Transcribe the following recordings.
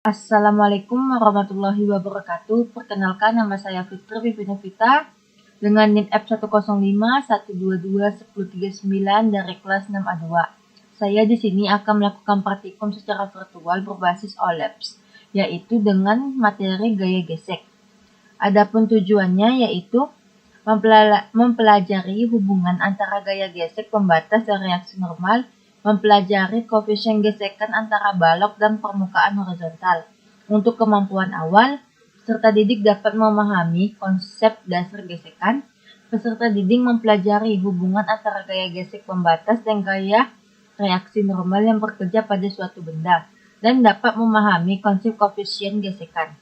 Assalamualaikum warahmatullahi wabarakatuh. Perkenalkan, nama saya Fitri Vivinovita dengan NIM F105122139 dari kelas 6A2. Saya di sini akan melakukan praktikum secara virtual berbasis OLAPS, yaitu dengan materi gaya gesek. Adapun tujuannya yaitu mempelajari hubungan antara gaya gesek pembatas dan reaksi normal, mempelajari koefisien gesekan antara balok dan permukaan horizontal. Untuk kemampuan awal, peserta didik dapat memahami konsep dasar gesekan. Peserta didik mempelajari hubungan antara gaya gesek pembatas dan gaya reaksi normal yang bekerja pada suatu benda, dan dapat memahami konsep koefisien gesekan.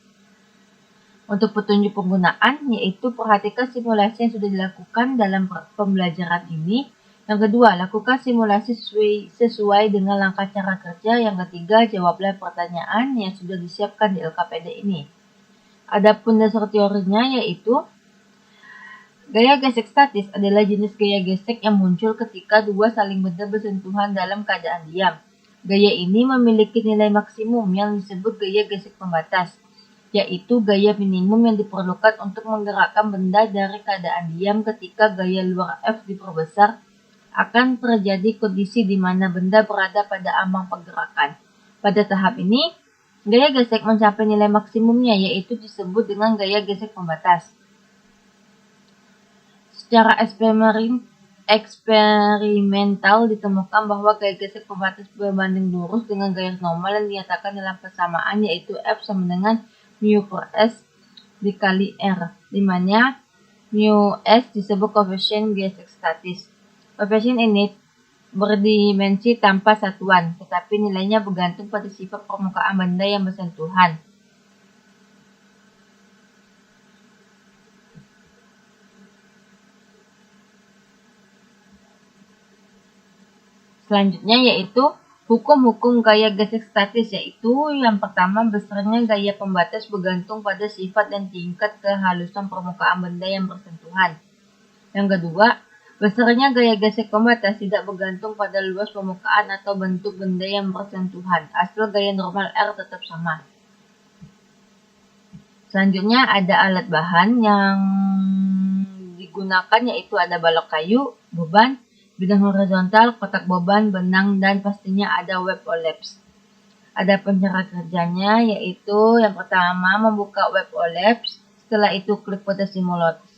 Untuk petunjuk penggunaan, yaitu perhatikan simulasi yang sudah dilakukan dalam pembelajaran ini. Yang kedua, lakukan simulasi sesuai dengan langkah cara kerja. Yang ketiga, jawablah pertanyaan yang sudah disiapkan di LKPD ini. Adapun dasar teorinya yaitu gaya gesek statis adalah jenis gaya gesek yang muncul ketika dua saling benda bersentuhan dalam keadaan diam. Gaya ini memiliki nilai maksimum yang disebut gaya gesek pembatas, yaitu gaya minimum yang diperlukan untuk menggerakkan benda dari keadaan diam. Ketika gaya luar F diperbesar, akan terjadi kondisi di mana benda berada pada ambang pergerakan. Pada tahap ini, gaya gesek mencapai nilai maksimumnya, yaitu disebut dengan gaya gesek pembatas. Secara eksperimental ditemukan bahwa gaya gesek pembatas berbanding lurus dengan gaya normal yang dinyatakan dalam persamaan, yaitu F sama dengan mu per S dikali R, di mana mu S disebut koefisien gesek statis. Koefisien ini berdimensi tanpa satuan, tetapi nilainya bergantung pada sifat permukaan benda yang bersentuhan. Selanjutnya yaitu hukum-hukum gaya gesek statis, yaitu yang pertama, besarnya gaya pembatas bergantung pada sifat dan tingkat kehalusan permukaan benda yang bersentuhan. Yang kedua, besarnya gaya gesek pembatas tidak bergantung pada luas permukaan atau bentuk benda yang bersentuhan, asal gaya normal R tetap sama. Selanjutnya ada alat bahan yang digunakan, yaitu ada balok kayu, beban, bidang horizontal, kotak beban, benang, dan pastinya ada web OLAPS. Ada cara kerjanya, yaitu yang pertama membuka web OLAPS, setelah itu klik pada simulator,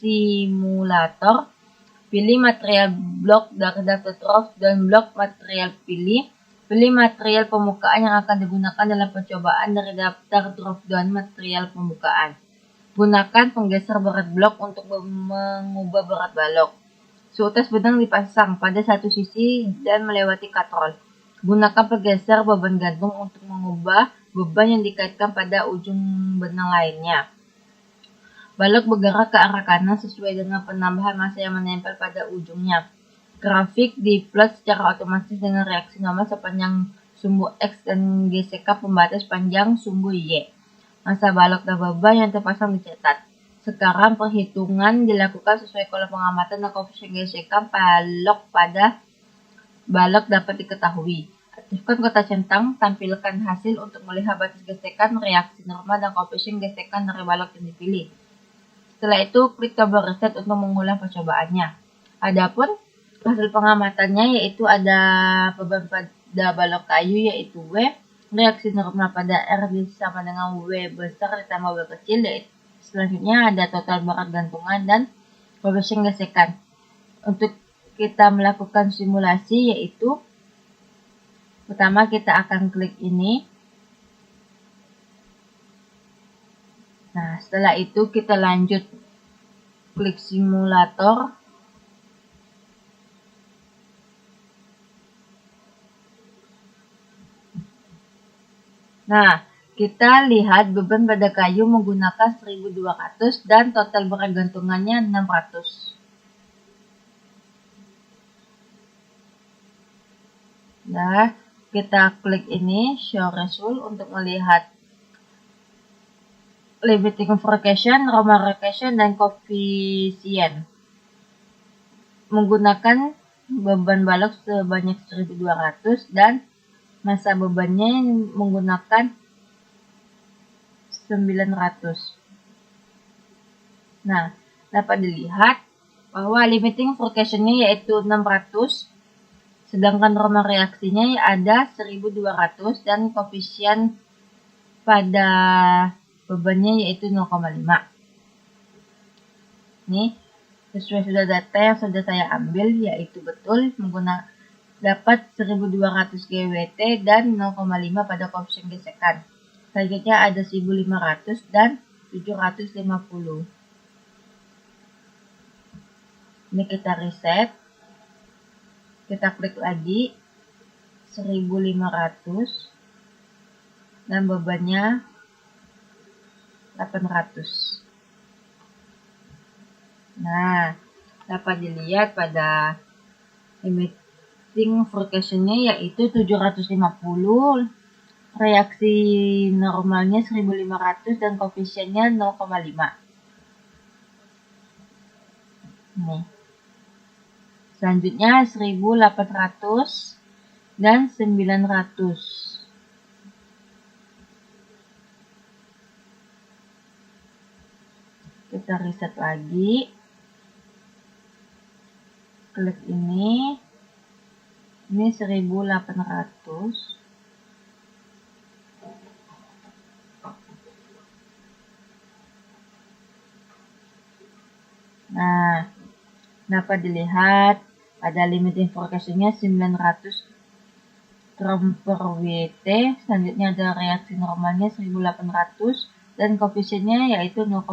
pilih material blok dari daftar drop dan blok material pilih material permukaan yang akan digunakan dalam percobaan dari daftar drop down material permukaan. Gunakan penggeser berat blok untuk mengubah berat balok. Seutas benang dipasang pada satu sisi dan melewati katrol. Gunakan penggeser beban gantung untuk mengubah beban yang dikaitkan pada ujung benang lainnya. Balok bergerak ke arah kanan sesuai dengan penambahan massa yang menempel pada ujungnya. Grafik di-plot secara otomatis dengan reaksi normal sepanjang sumbu X dan gesekan pembatas panjang sumbu Y. Massa balok dan beban yang terpasang dicatat. Sekarang perhitungan dilakukan sesuai kolom pengamatan dan koefisien gesekan balok pada balok dapat diketahui. Aktifkan kotak centang, tampilkan hasil untuk melihat batas gesekan, reaksi normal, dan koefisien gesekan dari balok yang dipilih. Setelah itu, klik tombol reset untuk mengulang percobaannya. Adapun hasil pengamatannya yaitu ada beban pada balok kayu yaitu W, reaksi normal pada R sama dengan W besar ditambah W kecil, yaitu selanjutnya ada total berat gantungan dan koefisien gesekan. Untuk kita melakukan simulasi yaitu pertama kita akan klik ini. Nah, setelah itu kita lanjut klik simulator. Nah, kita lihat beban pada kayu menggunakan 1200 dan total berat gantungannya 600. Nah, kita klik ini show result untuk melihat limiting variation, normal variation, dan koefisien. Menggunakan beban balok sebanyak 1200 dan massa bebannya menggunakan 900. Nah, dapat dilihat bahwa limiting frustration-nya yaitu 600, sedangkan normal reaksinya ada 1200 dan koefisien pada bebannya yaitu 0,5. Nih, sesuai sudah data yang sudah saya ambil, yaitu betul menggunakan dapat 1200 GWT dan 0,5 pada koefisien gesekan. Selanjutnya ada 1500 dan 750. Ini kita reset. Kita klik lagi 1500 dan bebannya 800. Nah, dapat dilihat pada limiting frustration-nya yaitu 750, reaksi normalnya 1500 dan koefisiennya 0,5. Nih. Selanjutnya 1800 dan 900. Kita reset lagi. Klik ini 1800. Nah, dapat dilihat pada limiting frustration-nya 900 gram per WT. Selanjutnya ada reaksi normalnya 1800 dan koefisiennya yaitu 0,5.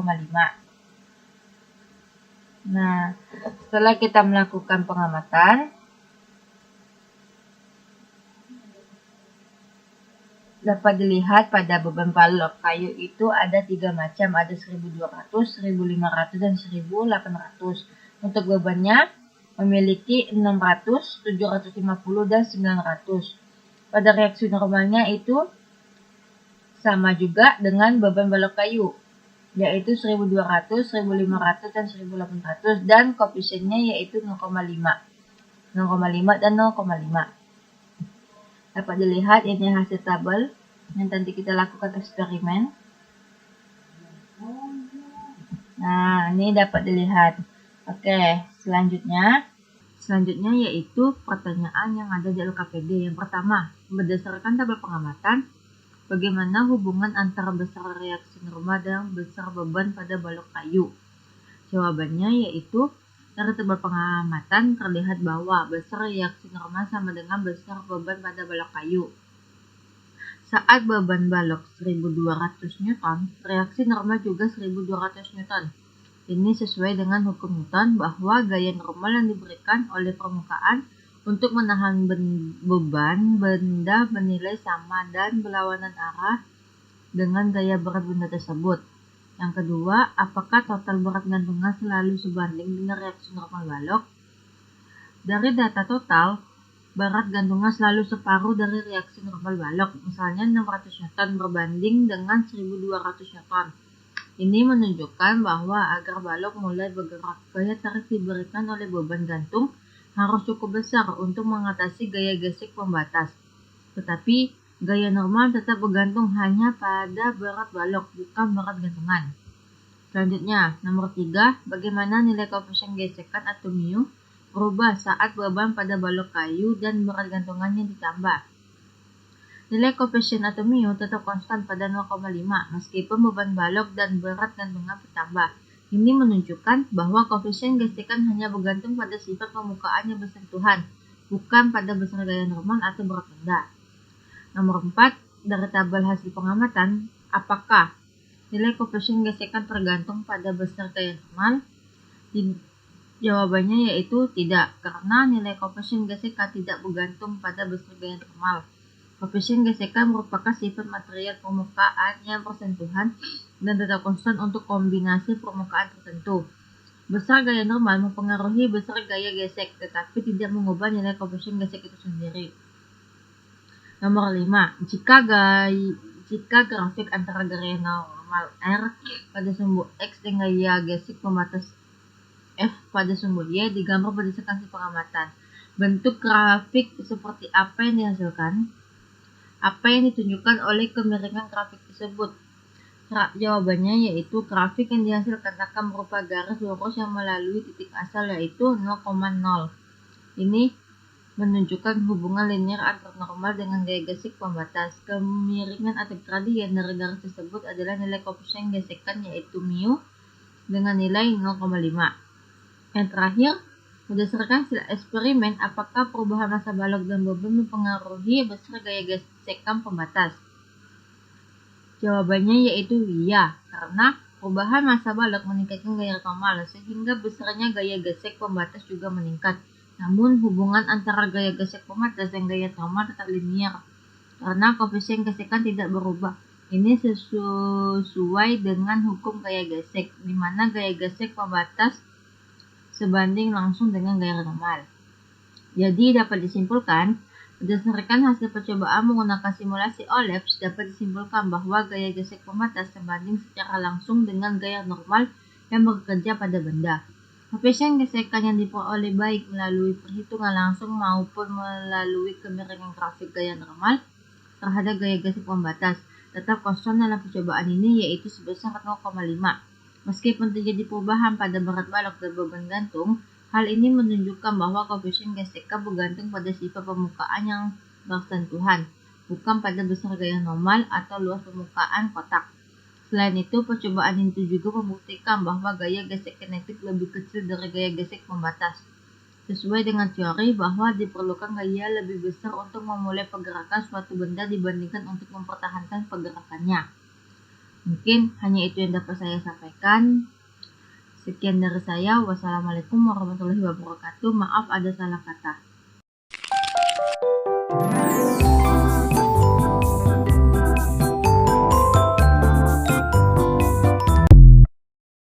Nah, setelah kita melakukan pengamatan, dapat dilihat pada beban balok kayu itu ada 3 macam, ada 1200, 1500, dan 1800. Untuk bebannya memiliki 600, 750, dan 900. Pada reaksi normalnya itu sama juga dengan beban balok kayu, yaitu 1200, 1500, dan 1800, dan koefisiennya yaitu 0,5 dan 0,5. Dapat dilihat ini hasil tabel yang nanti kita lakukan eksperimen. Nah, ini dapat dilihat. Oke, selanjutnya yaitu pertanyaan yang ada di LKPD. Yang pertama, berdasarkan tabel pengamatan, bagaimana hubungan antara besar reaksi normal dan besar beban pada balok kayu? Jawabannya yaitu dari tabel pengamatan terlihat bahwa besar reaksi normal sama dengan besar beban pada balok kayu. Saat beban balok 1200 Newton, reaksi normal juga 1200 Newton. Ini sesuai dengan hukum Newton bahwa gaya normal yang diberikan oleh permukaan untuk menahan beban benda bernilai sama dan berlawanan arah dengan gaya berat benda tersebut. Yang kedua, apakah total berat gantungan selalu sebanding dengan reaksi normal balok? Dari data total, berat gantungan selalu separuh dari reaksi normal balok, misalnya 600 Newton berbanding dengan 1200 Newton. Ini menunjukkan bahwa agar balok mulai bergerak, gaya tarik diberikan oleh beban gantung harus cukup besar untuk mengatasi gaya gesek pembatas. Tetapi, gaya normal tetap bergantung hanya pada berat balok, bukan berat gantungan. Selanjutnya, nomor 3, bagaimana nilai koefisien gesekan atau mu berubah saat beban pada balok kayu dan berat gantungannya ditambah. Nilai koefisien atau mu tetap konstan pada 0,5 meskipun beban balok dan berat gantungan bertambah. Ini menunjukkan bahwa koefisien gesekan hanya bergantung pada sifat permukaan yang bersentuhan, bukan pada besar gaya normal atau berat benda. Nomor 4, dari tabel hasil pengamatan, apakah nilai koefisien gesekan tergantung pada besar gaya normal? Jawabannya yaitu tidak, karena nilai koefisien gesekan tidak bergantung pada besar gaya normal. Koefisien gesekan merupakan sifat material permukaan yang bersentuhan dan tetap konstan untuk kombinasi permukaan tertentu. Besar gaya normal mempengaruhi besar gaya gesek, tetapi tidak mengubah nilai koefisien gesek itu sendiri. Nomor 5. Jika grafik antara gaya normal R pada sumbu X dan gaya gesek pembatas F pada sumbu Y digambar berdasarkan hasil pengamatan, bentuk grafik seperti apa yang dihasilkan? Apa yang ditunjukkan oleh kemiringan grafik tersebut? Jawabannya yaitu grafik yang dihasilkan akan berupa garis lurus yang melalui titik asal yaitu 0,0. Ini menunjukkan hubungan linear antar normal dengan gaya gesek pembatas. Kemiringan atau gradien dari garis tersebut adalah nilai koefisien gesekan yaitu mu dengan nilai 0,5. Yang terakhir, berdasarkan hasil eksperimen, apakah perubahan massa balok dan beban mempengaruhi besar gaya gesekan pembatas? Jawabannya yaitu iya, karena perubahan massa balok meningkatkan gaya normal sehingga besarnya gaya gesek pembatas juga meningkat. Namun, hubungan antara gaya gesek pembatas dan gaya normal tetap linear, karena koefisien gesekan tidak berubah. Ini sesuai dengan hukum gaya gesek, di mana gaya gesek pembatas sebanding langsung dengan gaya normal. Jadi, dapat disimpulkan, berdasarkan hasil percobaan menggunakan simulasi OLAPS, dapat disimpulkan bahwa gaya gesek pembatas sebanding secara langsung dengan gaya normal yang bekerja pada benda. Koefisien gesekan yang diperoleh baik melalui perhitungan langsung maupun melalui kemiringan grafik gaya normal terhadap gaya gesek pembatas tetap konstan dalam percobaan ini, yaitu sebesar 0,5. Meskipun terjadi perubahan pada berat balok dan beban gantung, hal ini menunjukkan bahwa koefisien gesekan bergantung pada sifat permukaan yang bersentuhan, bukan pada besar gaya normal atau luas permukaan kotak. Selain itu, percobaan itu juga membuktikan bahwa gaya gesek kinetik lebih kecil dari gaya gesek pembatas, sesuai dengan teori bahwa diperlukan gaya lebih besar untuk memulai pergerakan suatu benda dibandingkan untuk mempertahankan pergerakannya. Mungkin hanya itu yang dapat saya sampaikan. Sekian dari saya. Wassalamualaikum warahmatullahi wabarakatuh. Maaf ada salah kata.